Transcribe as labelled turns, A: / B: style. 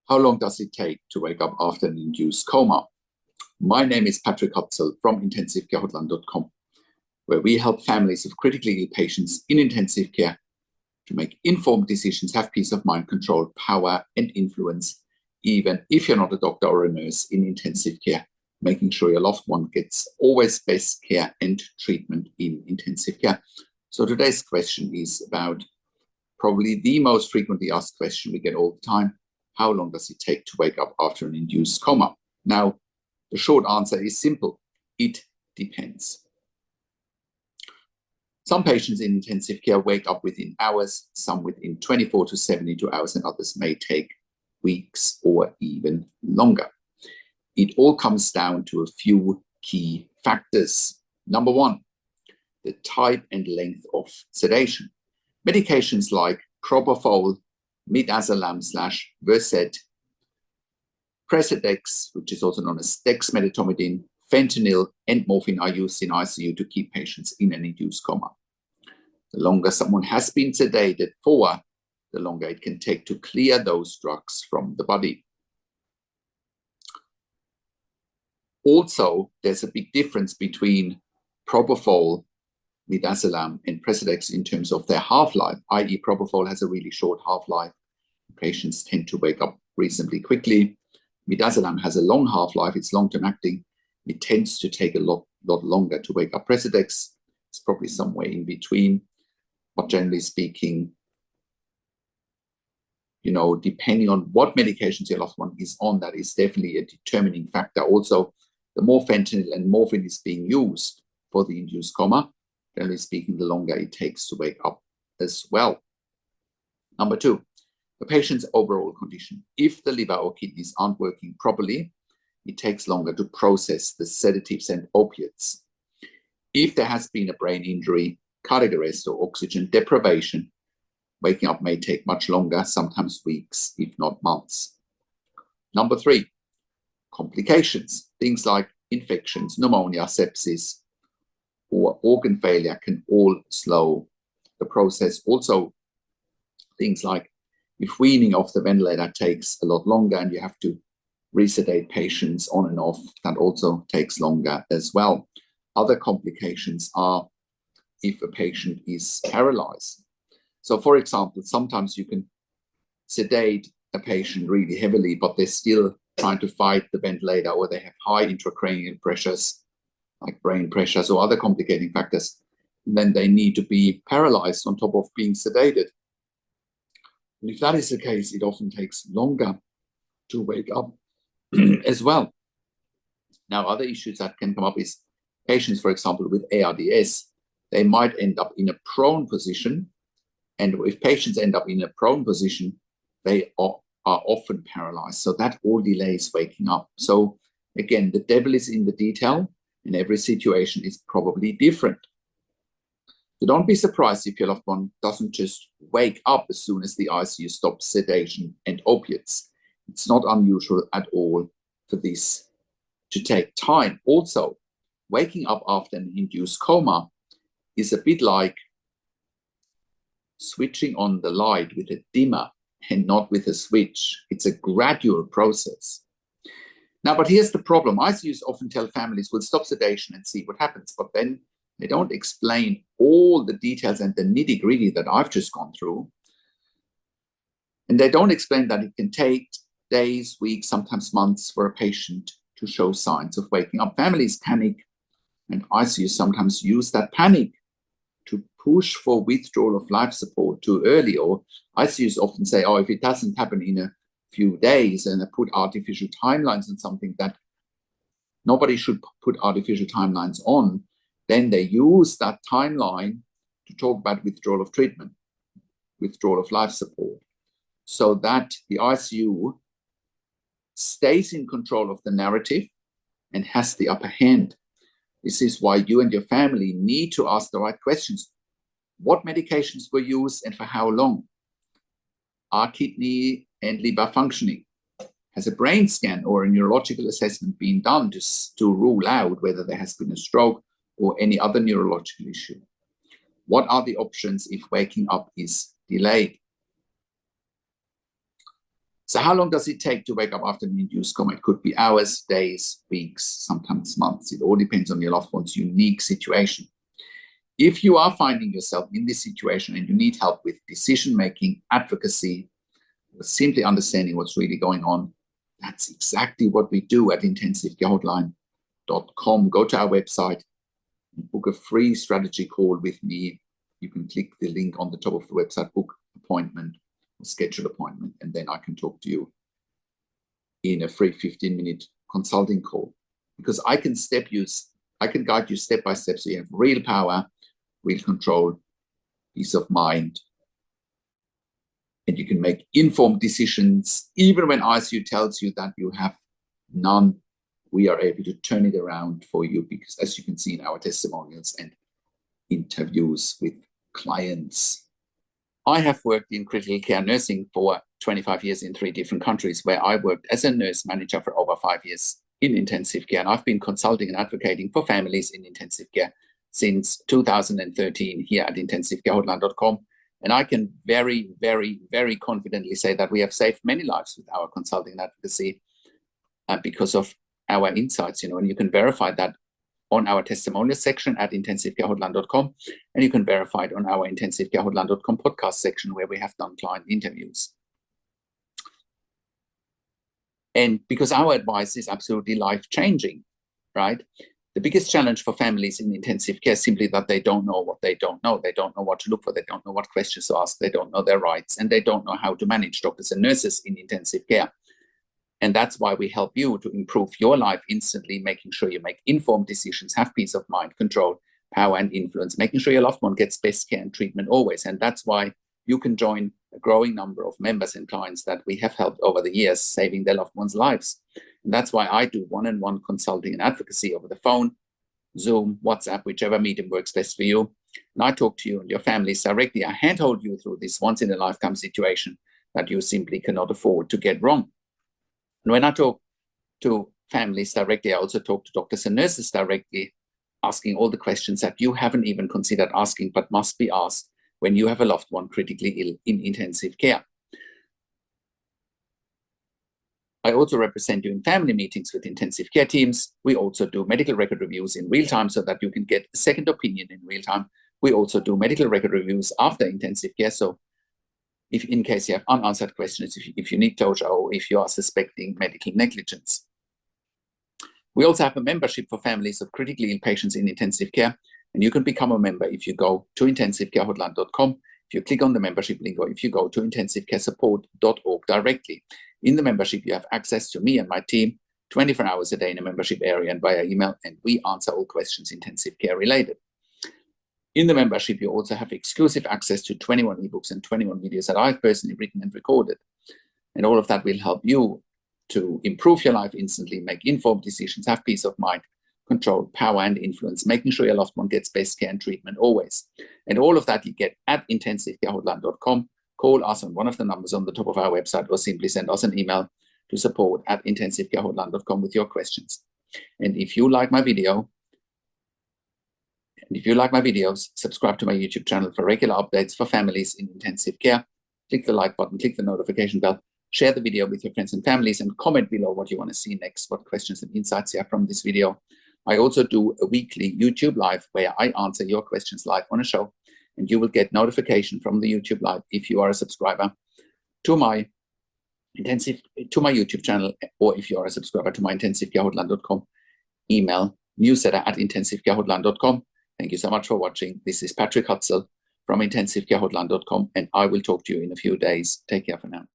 A: How long does it take to wake up after an induced coma? My name is Patrik Hutzel from IntensiveCareHotline.com, where we help families of critically ill patients in intensive care to make informed decisions, have peace of mind, control, power, and influence, even if you're not a doctor or a nurse in intensive care, making sure your loved one gets always best care and treatment in intensive care. So today's question is about probably the most frequently asked question we get all the time. How long does it take to wake up after an induced coma? Now, the short answer is simple. It depends. Some patients in intensive care wake up within hours, some within 24 to 72 hours, and others may take weeks or even longer. It all comes down to a few key factors. Number one, the type and length of sedation. Medications like propofol, midazolam/Versed, Precedex, which is also known as dexmedetomidine, fentanyl, and morphine are used in ICU to keep patients in an induced coma. The longer someone has been sedated for, the longer it can take to clear those drugs from the body. Also, there's a big difference between propofol, midazolam, and Precedex in terms of their half-life, i.e. propofol has a really short half-life. Patients tend to wake up reasonably quickly. Midazolam has a long half-life, it's long-term acting. It tends to take a lot longer to wake up. Precedex is probably somewhere in between. But generally speaking, depending on what medications your loved one is on, that is definitely a determining factor. Also, the more fentanyl and morphine is being used for the induced coma, generally speaking, the longer it takes to wake up as well. Number two, the patient's overall condition. If the liver or kidneys aren't working properly, it takes longer to process the sedatives and opiates. If there has been a brain injury, cardiac arrest, or oxygen deprivation, waking up may take much longer, sometimes weeks, if not months. Number three, complications. Things like infections, pneumonia, sepsis, or organ failure can all slow the process. Also, things like if weaning off the ventilator takes a lot longer and you have to resedate patients on and off, that also takes longer as well. Other complications are if a patient is paralyzed. So for example, sometimes you can sedate a patient really heavily, but they're still trying to fight the ventilator, or they have high intracranial pressures, like brain pressures or other complicating factors. And then they need to be paralyzed on top of being sedated. And if that is the case, it often takes longer to wake up as well. Now, other issues that can come up is patients, for example, with ARDS, they might end up in a prone position. And if patients end up in a prone position, they are often paralyzed. So that all delays waking up. So again, the devil is in the detail, and every situation is probably different. So don't be surprised if your loved one doesn't just wake up as soon as the ICU stops sedation and opiates. It's not unusual at all for this to take time. Also, waking up after an induced coma is a bit like switching on the light with a dimmer and not with a switch. It's a gradual process. Now, but here's the problem. ICUs often tell families, we'll stop sedation and see what happens, but then they don't explain all the details and the nitty-gritty that I've just gone through. And they don't explain that it can take days, weeks, sometimes months for a patient to show signs of waking up. Families panic, and ICUs sometimes use that panic to push for withdrawal of life support too early. Or ICUs often say, oh, if it doesn't happen in a few days, and they put artificial timelines on something that nobody should put artificial timelines on, then they use that timeline to talk about withdrawal of treatment, withdrawal of life support, so that the ICU stays in control of the narrative and has the upper hand. This is why you and your family need to ask the right questions. What medications were used and for how long? Are kidney and liver functioning? Has a brain scan or a neurological assessment been done to rule out whether there has been a stroke or any other neurological issue? What are the options if waking up is delayed? So how long does it take to wake up after an induced coma? It could be hours, days, weeks, sometimes months. It all depends on your loved one's unique situation. If you are finding yourself in this situation and you need help with decision-making, advocacy, or simply understanding what's really going on, that's exactly what we do at intensivecarehotline.com. Go to our website, book a free strategy call with me. You can click the link on the top of the website, book appointment, or schedule appointment, and then I can talk to you in a free 15-minute consulting call. Because I can guide you step by step so you have real power, real control, peace of mind, and you can make informed decisions. Even when ICU tells you that you have none, we are able to turn it around for you, because as you can see in our testimonials and interviews with clients, I have worked in critical care nursing for 25 years in 3 different countries, where I worked as a nurse manager for over 5 years in intensive care. And I've been consulting and advocating for families in intensive care since 2013 here at intensivecarehotline.com. And I can very, very, very confidently say that we have saved many lives with our consulting and advocacy because of our insights, and you can verify that on our testimonial section at intensivecarehotline.com, and you can verify it on our intensivecarehotline.com podcast section, where we have done client interviews. And because our advice is absolutely life-changing, right? The biggest challenge for families in intensive care is simply that they don't know what they don't know. They don't know what to look for. They don't know what questions to ask. They don't know their rights, and they don't know how to manage doctors and nurses in intensive care. And that's why we help you to improve your life instantly, making sure you make informed decisions, have peace of mind, control, power, and influence, making sure your loved one gets best care and treatment always. And that's why you can join a growing number of members and clients that we have helped over the years, saving their loved ones' lives. And that's why I do one-on-one consulting and advocacy over the phone, Zoom, WhatsApp, whichever medium works best for you. And I talk to you and your families directly. I handhold you through this once-in-a-lifetime situation that you simply cannot afford to get wrong. And when I talk to families directly, I also talk to doctors and nurses directly, asking all the questions that you haven't even considered asking, but must be asked when you have a loved one critically ill in intensive care. I also represent you in family meetings with intensive care teams. We also do medical record reviews in real time so that you can get a second opinion in real time. We also do medical record reviews after intensive care. So if in case you have unanswered questions, if you need closure, or if you are suspecting medical negligence. We also have a membership for families of critically ill patients in intensive care, and you can become a member if you go to intensivecarehotline.com, if you click on the membership link, or if you go to intensivecaresupport.org directly. In the membership, you have access to me and my team 24 hours a day in a membership area and via email, and we answer all questions intensive care related. In the membership, you also have exclusive access to 21 ebooks and 21 videos that I've personally written and recorded. And all of that will help you to improve your life instantly, make informed decisions, have peace of mind, control, power, and influence, making sure your loved one gets best care and treatment always. And all of that you get at intensivecarehotline.com. Call us on one of the numbers on the top of our website, or simply send us an email to support@intensivecarehotline.com with your questions. And if you like my video, videos, subscribe to my YouTube channel for regular updates for families in intensive care. Click the like button, click the notification bell, share the video with your friends and families, and comment below what you want to see next, what questions and insights you have from this video. I also do a weekly YouTube live where I answer your questions live on a show, and you will get notification from the YouTube live if you are a subscriber to my YouTube channel, or if you are a subscriber to my intensivecarehotline.com email newsletter at intensivecarehotline.com. Thank you so much for watching. This is Patrik Hutzel from intensivecarehotline.com, and I will talk to you in a few days. Take care for now.